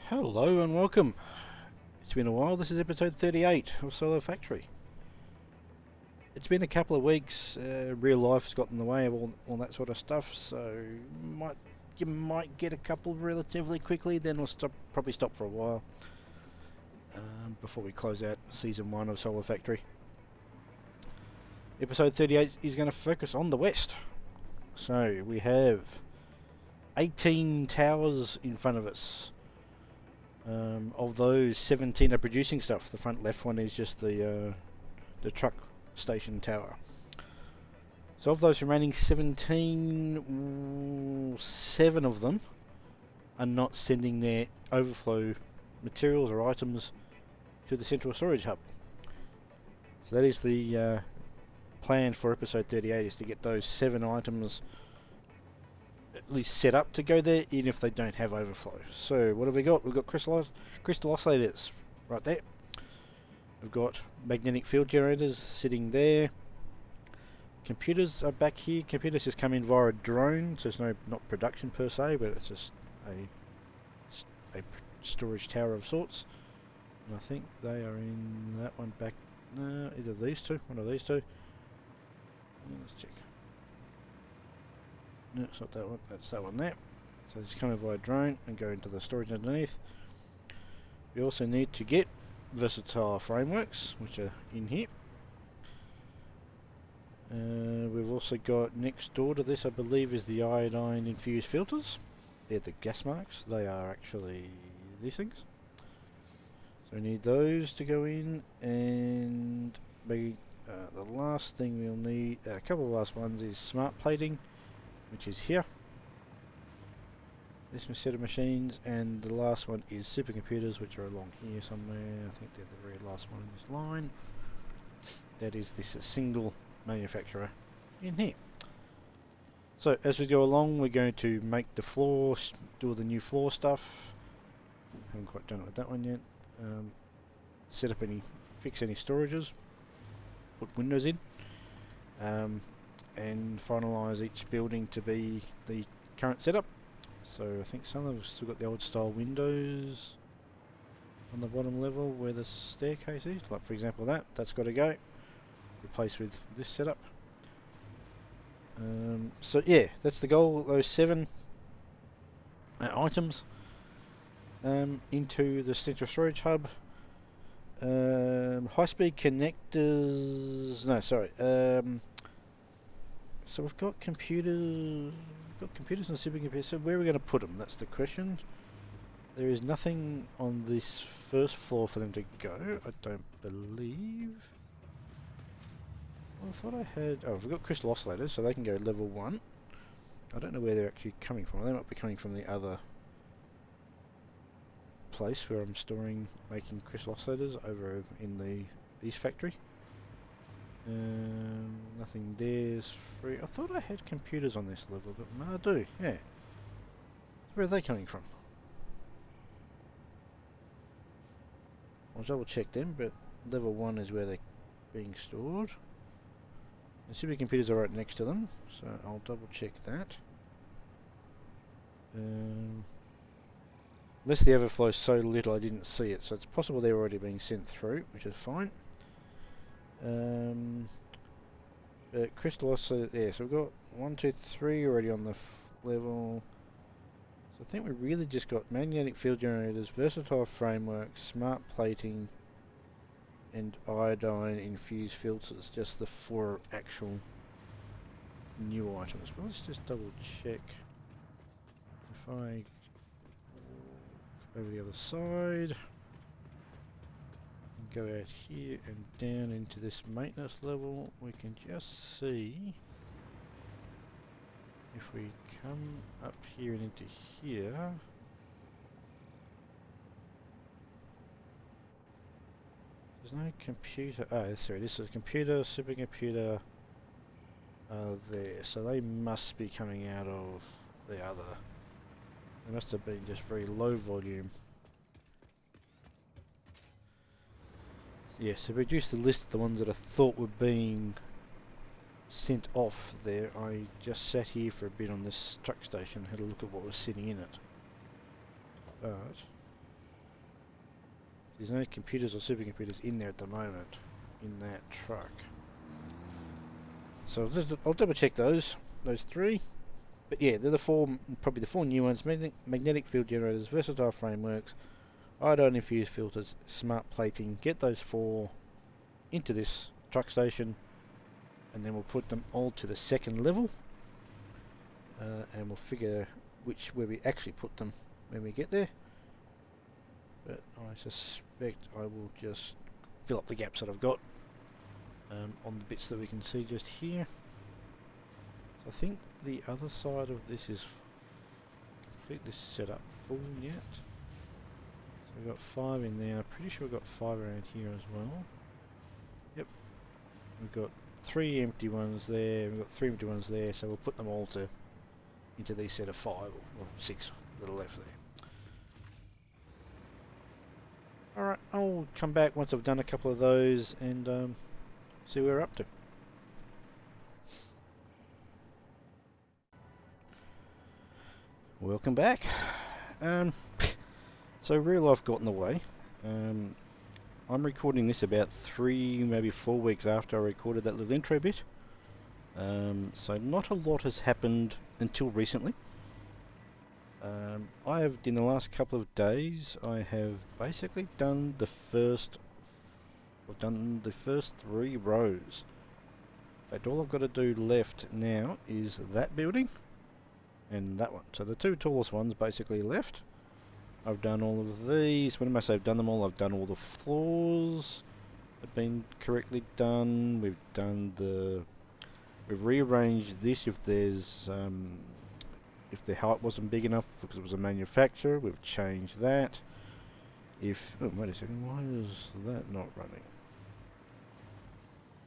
Hello and welcome. It's been a while. This is episode 38 of Satisfactory. It's been a couple of weeks. Real life's got in the way of all that sort of stuff, so you might get a couple relatively quickly. Then we'll probably stop for a while before we close out season 1 of Solar Factory. Episode 38 is going to focus on the west. So we have 18 towers in front of us. Of those, 17 are producing stuff. The front left one is just the truck station tower. So of those remaining 17, 7 of them are not sending their overflow materials or items to the central storage hub. So that is the plan for episode 38, is to get those 7 items at least set up to go there, even if they don't have overflow. So what have we got? We've got crystal oscillators right there. We've got magnetic field generators sitting there. Computers are back here. Computers just come in via a drone, so it's not production per se, but it's just a storage tower of sorts. And I think they are in that one back. Either these two, one of these two. Let's check. No, it's not that one. That's that one there. So just come in by a drone and go into the storage underneath. We also need to get versatile frameworks, which are in here. We've also got next door to this, I believe, is the iodine infused filters. They're the gas marks. They are actually these things. So we need those to go in, and maybe the last thing we'll need, a couple of last ones, is smart plating, which is here. This set of machines, and the last one is supercomputers, which are along here somewhere. I think they're the very last one in this line. That is this single manufacturer in here. So as we go along, we're going to make the floors, do all the new floor stuff. Haven't quite done it with that one yet. Set up fix any storages, put windows in, and finalise each building to be the current setup. So I think some of us still got the old style windows on the bottom level where the staircase is. Like for example that's got to go. Replaced with this setup. So yeah, that's the goal. Those 7 items into the central storage hub. High-speed connectors. No, sorry. So we've got computers. We've got computers and supercomputers. So where are we going to put them? That's the question. There is nothing on this first floor for them to go, I don't believe. Well, I thought I had... Oh, we've got crystal oscillators, so they can go level 1. I don't know where they're actually coming from. They might be coming from the other place where I'm making crystal oscillators over in the East factory. Nothing there's free. I thought I had computers on this level, but no, I do, yeah. Where are they coming from? I'll double check them, but level 1 is where they're being stored. The supercomputers are right next to them, so I'll double check that. Unless the overflow is so little I didn't see it, so it's possible they're already being sent through, which is fine. Crystal also, yeah, so we've got 1, 2, 3 already on the level. So I think we've really just got magnetic field generators, versatile frameworks, smart plating, and iodine infused filters, just the 4 actual new items. But let's just double check. If I over the other side and go out here and down into this maintenance level, we can just see if we come up here and into here. There's no computer. Oh, sorry, this is a computer, supercomputer there. So they must be coming out of the other. They must have been just very low volume. Yes, so reduce the list of the ones that I thought were being sent off there. I just sat here for a bit on this truck station and had a look at what was sitting in it. But There's no computers or supercomputers in there at the moment, in that truck. So I'll double check those three. But yeah, they're probably the four new ones: magnetic field generators, versatile frameworks, iodine infused filters, smart plating. Get those four into this truck station, and then we'll put them all to the second level, and we'll figure where we actually put them when we get there. But I suspect I will just fill up the gaps that I've got on the bits that we can see just here. So I think the other side of this is completely set up full yet. So we've got 5 in there. I'm pretty sure we've got 5 around here as well. Yep. We've got 3 empty ones there. We've got 3 empty ones there. So we'll put them all into these set of 5 or 6 that are left there. Alright, I'll come back once I've done a couple of those and see where we're up to. Welcome back. So real life got in the way. I'm recording this about 3, maybe 4 weeks after I recorded that little intro bit. So not a lot has happened until recently. In the last couple of days, I have basically done the first 3 rows. In fact, all I've got to do left now is that building and that one. So the 2 tallest ones basically left. I've done all of these. When I say I've done them all, I've done all the floors have been correctly done. We've rearranged this if the height wasn't big enough because it was a manufacturer. We've changed that. Wait a second, why is that not running?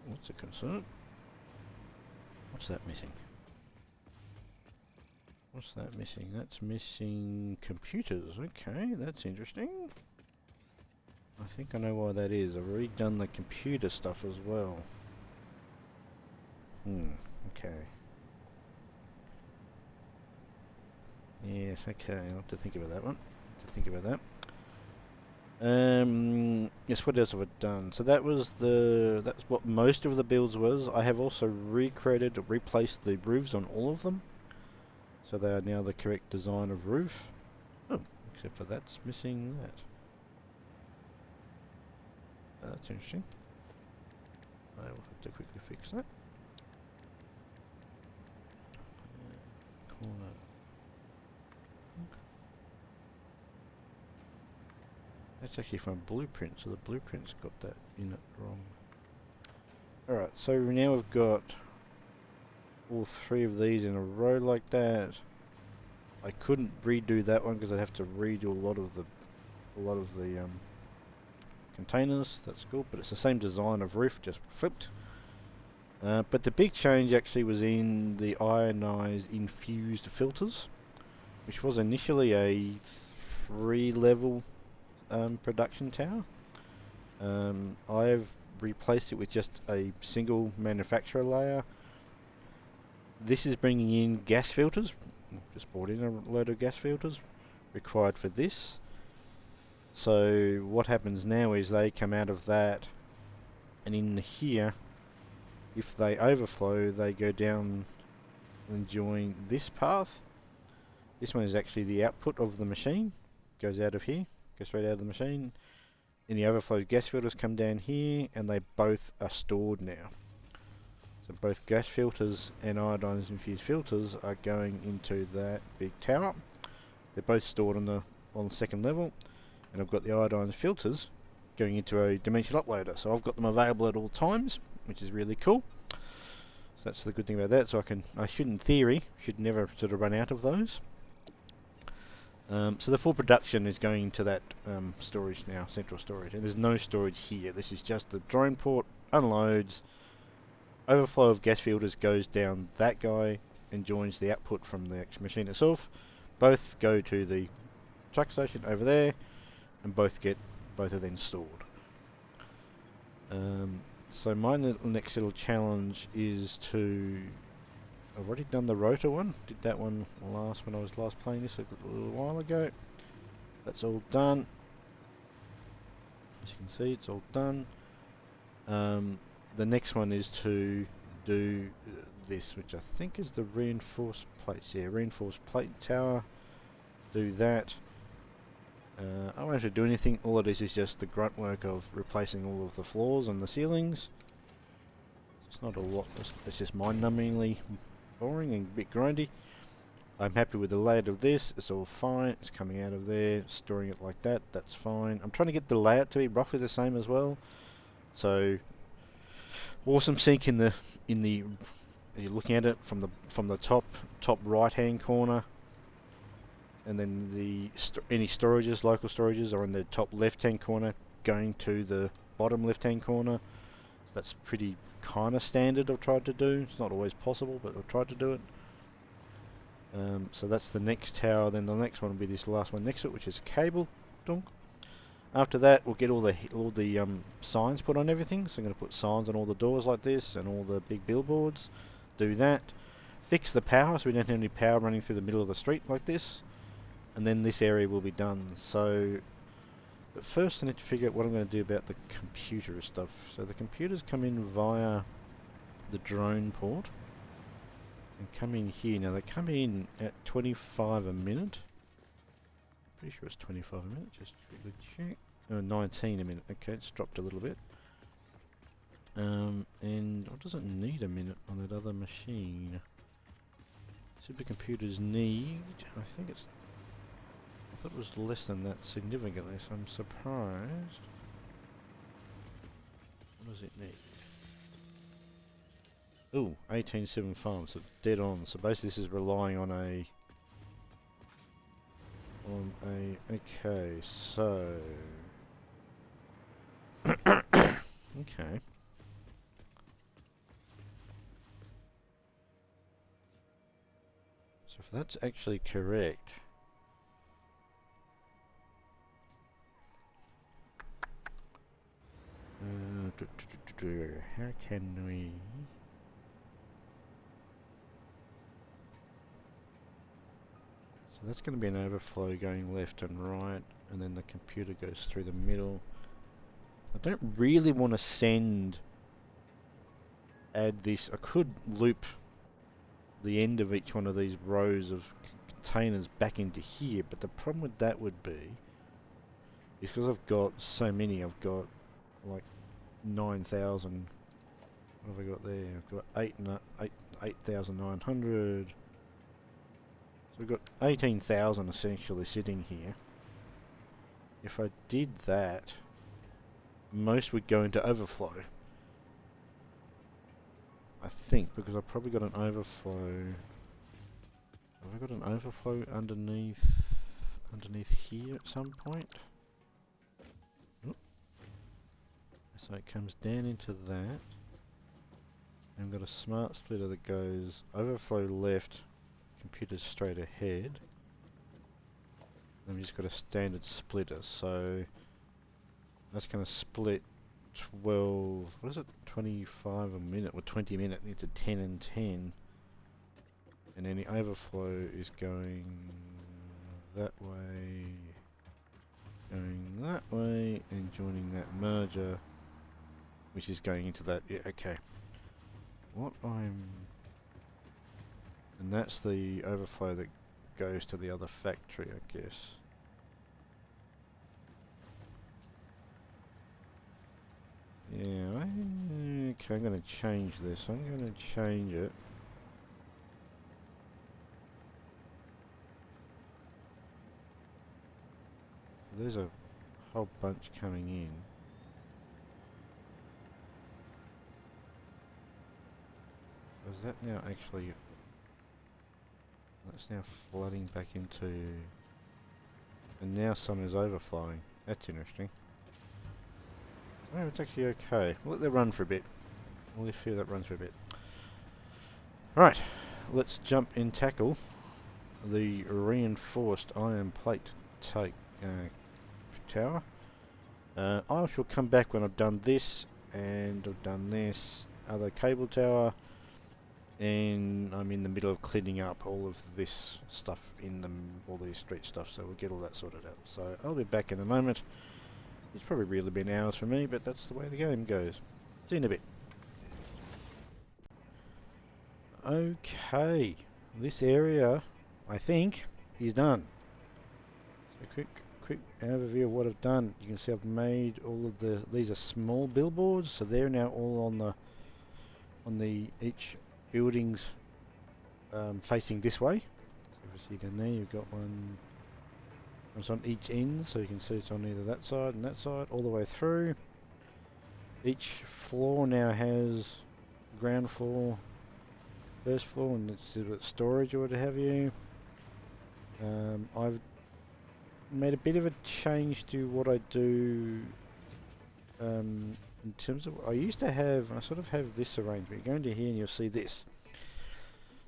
What's the concern? What's that missing? What's that missing? That's missing computers. Okay, that's interesting. I think I know why that is. I've already done the computer stuff as well. Okay. Yes, okay, I'll have to think about that one. Yes, what else have I done? So that's what most of the builds was. I have also replaced the roofs on all of them. So they are now the correct design of roof. Oh, except for that's missing that. That's interesting. I will have to quickly fix that. Corner. That's actually from a blueprint, so the blueprint's got that in it wrong. Alright, so now we've got all 3 of these in a row like that. I couldn't redo that one because I'd have to redo a lot of the containers. That's cool, but it's the same design of roof, just flipped. But the big change actually was in the ionized infused filters, which was initially a 3-level production tower. I've replaced it with just a single manufacturer layer. This is bringing in gas filters. Just brought in a load of gas filters required for this. So what happens now is they come out of that, and in here, if they overflow, they go down and join this path. This one is actually the output of the machine. Goes out of here, goes straight out of the machine. Any overflow gas filters come down here, and they both are stored now. So both gas filters and iodine infused filters are going into that big tower. They're both stored on the second level, and I've got the iodine filters going into a dimensional uploader. So I've got them available at all times, which is really cool. So that's the good thing about that. So I should, in theory, never sort of run out of those. So the full production is going to that storage now, central storage, and there's no storage here. This is just the drone port unloads. Overflow of gas filters goes down that guy and joins the output from the machine itself. Both go to the truck station over there, and both are then stored. So my next little challenge is I've already done the rotor one. Did that one when I was last playing this a little while ago. That's all done. As you can see, it's all done. The next one is to do this, which I think is the reinforced plates. Yeah, reinforced plate tower. Do that. I won't have to do anything. All it is just the grunt work of replacing all of the floors and the ceilings. It's not a lot. It's just mind-numbingly boring and a bit grindy. I'm happy with the layout of this. It's all fine. It's coming out of there, storing it like that. That's fine. I'm trying to get the layout to be roughly the same as well. So awesome sink in the you're looking at it from the top right hand corner, and then any storages, local storages, are in the top left hand corner going to the bottom left hand corner. That's pretty kind of standard. I've tried to do. It's not always possible, but I've tried to do it. So that's the next tower. Then the next one will be this last one next to it, which is cable. Dunk. After that, we'll get all the signs put on everything. So I'm going to put signs on all the doors like this and all the big billboards. Do that. Fix the power so we don't have any power running through the middle of the street like this. And then this area will be done. So, but first I need to figure out what I'm going to do about the computer stuff. So the computers come in via the drone port and come in here. Now they come in at 25 a minute. Pretty sure it's 25 a minute, just quickly check. 19 a minute, okay, it's dropped a little bit. And what does it need a minute on that other machine? Supercomputers need, I thought it was less than that significantly, so I'm surprised. What does it need? Ooh, 1875, so dead on. So basically this is relying on okay, so okay. So if that's actually correct, how can we? So that's going to be an overflow going left and right, and then the computer goes through the middle. I don't really want to add this. I could loop the end of each one of these rows of containers back into here, but the problem with that would be is because I've got so many. I've got like 9,000. What have I got there? I've got 8,900. So we've got 18,000 essentially sitting here. If I did that, most would go into overflow. I think, because I've probably got an overflow. Have I got an overflow underneath here at some point? Oop. So it comes down into that. And I've got a smart splitter that goes overflow left, computer straight ahead. Then we've just got a standard splitter, so that's going to split 12, what is it, 25 a minute, or 20 a minute into 10 and 10. And then the overflow is going that way, and joining that merger, which is going into that, yeah, okay. And that's the overflow that goes to the other factory, I guess. Yeah, okay, I'm going to change this. I'm going to change it. There's a whole bunch coming in. Is that now actually... That's now flooding back into... And now some is overflowing. That's interesting. Oh, it's actually okay. We'll let that run for a bit. We'll just feel that runs for a bit. Right, let's jump and tackle the reinforced iron plate tower. I shall come back when I've done this, and I've done this other cable tower, and I'm in the middle of cleaning up all of this stuff all these street stuff, so we'll get all that sorted out. So I'll be back in a moment. It's probably really been hours for me, but that's the way the game goes. See you in a bit. Okay, this area, I think, is done. So quick overview of what I've done. You can see I've made all of these are small billboards, so they're now all on the each buildings facing this way. So if you see again there, you've got one. It's on each end, so you can see it's on either that side and that side, all the way through. Each floor now has ground floor, first floor, and it's storage or what have you. I've made a bit of a change to what I do in terms of, I used to have, I sort of have this arrangement. You go into here and you'll see this.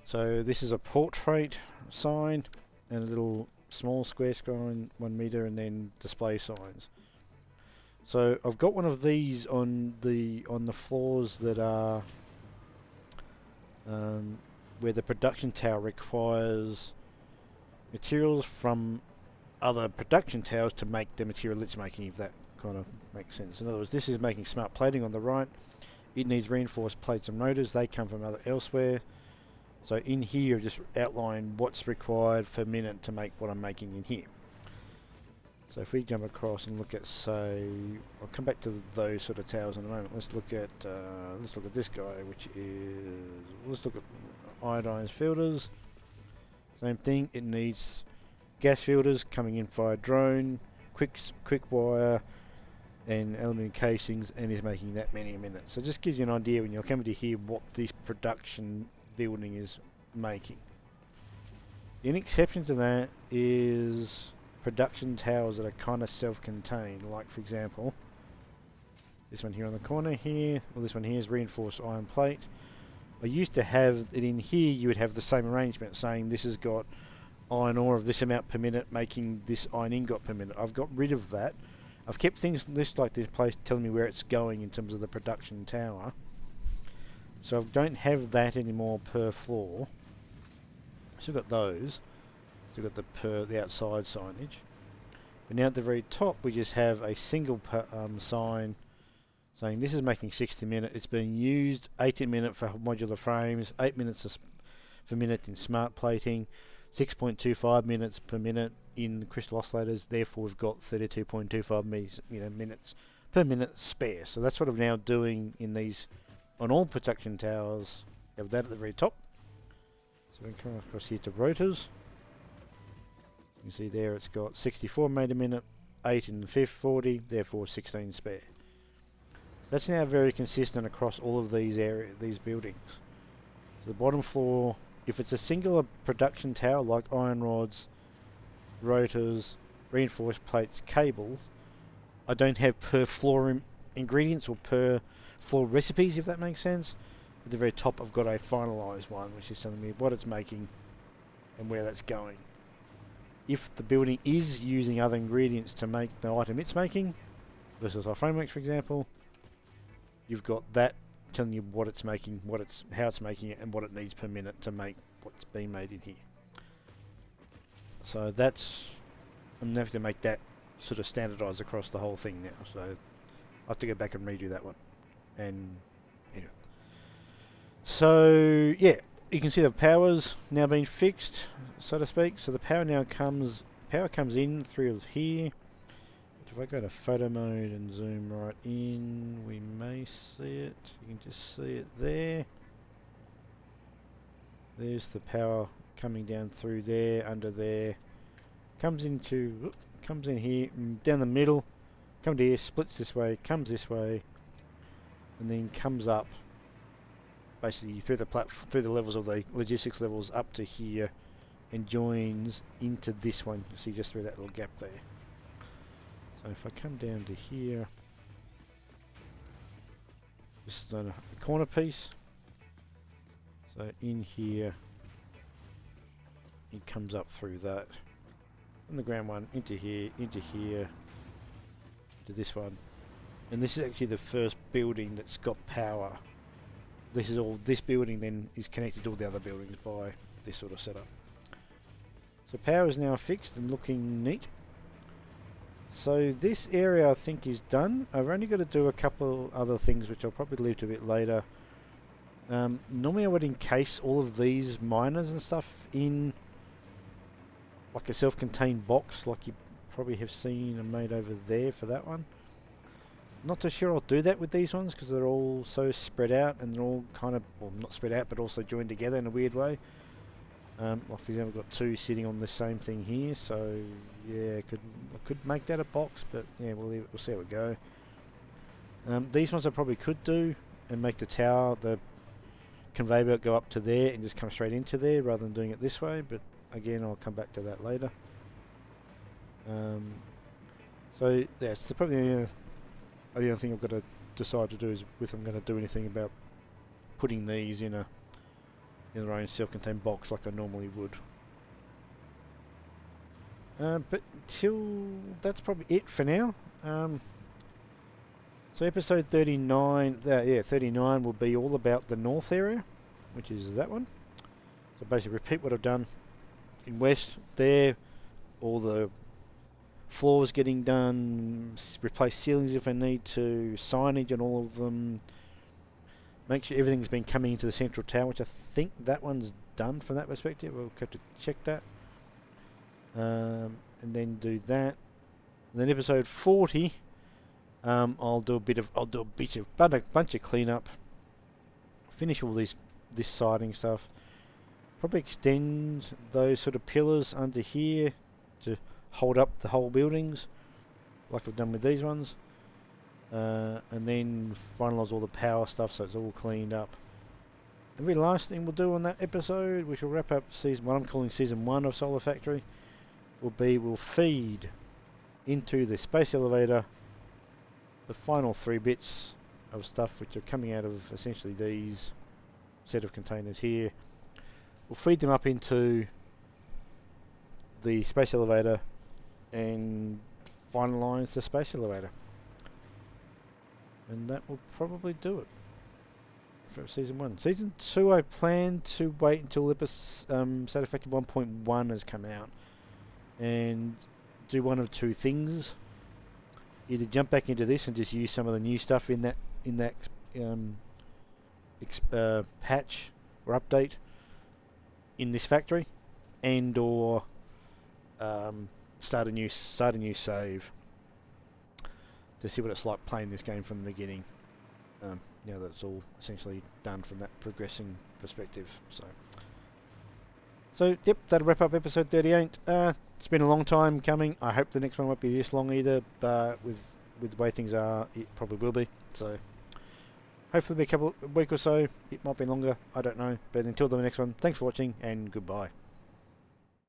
So this is a portrait sign and a little small square sign, 1 meter, and then display signs. So I've got one of these on the floors that are where the production tower requires materials from other production towers to make the material it's making, if that kind of makes sense. In other words, this is making smart plating on the right. It needs reinforced plates and rotors. They come from elsewhere. So in here, I've just outlined what's required per minute to make what I'm making in here. So if we jump across and look at, say, I'll come back to those sort of towers in a moment. Let's look at this guy, which is, let's look at iodized filters. Same thing. It needs gas filters coming in via drone, quick wire, and aluminium casings, and is making that many a minute. So it just gives you an idea when you're coming to hear what this production building is making. The only exception to that is production towers that are kind of self-contained, like for example this one here on the corner here, or this one here is reinforced iron plate. I used to have it in here, you would have the same arrangement saying this has got iron ore of this amount per minute making this iron ingot per minute. I've got rid of that. I've kept things listed like this place telling me where it's going in terms of the production tower. So I don't have that anymore per floor. Still got those. Still got the outside signage. But now at the very top we just have a single sign saying this is making 60 minutes. It's being used 18 minutes for modular frames, 8 minutes per minute in smart plating, 6.25 minutes per minute in crystal oscillators. Therefore we've got 32.25 minutes per minute spare. So that's what I'm now doing in these on all production towers. You have that at the very top. So we can come across here to rotors. You can see there it's got 64 made a minute, 8 in the fifth, 40, therefore 16 spare. That's now very consistent across all of these buildings. So the bottom floor, if it's a singular production tower like iron rods, rotors, reinforced plates, cables, I don't have per floor ingredients or per floor recipes, if that makes sense. At the very top I've got a finalised one which is telling me what it's making and where that's going. If the building is using other ingredients to make the item it's making, versus our frameworks for example, you've got that telling you what it's making, how it's making it, and what it needs per minute to make what's being made in here. So that's, I'm going to have to make that sort of standardised across the whole thing now. So I'll have to go back and redo that one. And anyway. So yeah, you can see the power's now been fixed, so to speak. So the power now comes in through here. If I go to photo mode and zoom right in, we may see it. You can just see it there. There's the power coming down through there, under there. Comes in here, down the middle, comes to here, splits this way, comes this way, and then comes up basically through the levels of the logistics levels up to here, and joins into this one. See, just through that little gap there. So if I come down to here, this is a corner piece. So in here, it comes up through that. And the ground one into here, to this one. And this is actually the first building that's got power. This building then is connected to all the other buildings by this sort of setup. So power is now fixed and looking neat. So this area I think is done. I've only got to do a couple other things which I'll probably leave to a bit later. Normally I would encase all of these miners and stuff in like a self-contained box like you probably have seen and made over there for that one. Not too sure I'll do that with these ones because they're all so spread out and they're all kind of, well, not spread out but also joined together in a weird way. Like for example, I've got two sitting on the same thing here, so yeah, I could make that a box, but yeah, we'll see how we go. These ones I probably could do and make the tower, the conveyor belt go up to there and just come straight into there rather than doing it this way, but again I'll come back to that later. So that's probably the only thing I've got to decide to do is if I'm going to do anything about putting these in their own self-contained box like I normally would. But that's probably it for now. So episode 39, 39 will be all about the north area, which is that one. So basically repeat what I've done in west there, all the floors getting done, replace ceilings if I need to, signage on all of them, make sure everything's been coming into the central tower, which I think that one's done from that perspective. We'll have to check that. And then do that. And then episode 40, I'll do a bunch of cleanup, finish all this siding stuff, probably extend those sort of pillars under here to hold up the whole buildings, like I've done with these ones, and then finalise all the power stuff so it's all cleaned up. The very last thing we'll do on that episode, which will wrap up season 1, I'm calling season 1 of Solar Factory, we'll feed into the space elevator the final 3 bits of stuff which are coming out of essentially these set of containers here. We'll feed them up into the space elevator and finalise the space elevator. And that will probably do it for season 1. Season 2 I plan to wait until Satisfactory 1.1 has come out and do one of two things. Either jump back into this and just use some of the new stuff in that patch or update in this factory, and or start a new save to see what it's like playing this game from the beginning. You know, that's all essentially done from that progressing perspective. So yep, that'll wrap up episode 38. It's been a long time coming. I hope the next one won't be this long either, but with the way things are, it probably will be. So hopefully a week or so. It might be longer, I don't know. But until the next one, thanks for watching and goodbye.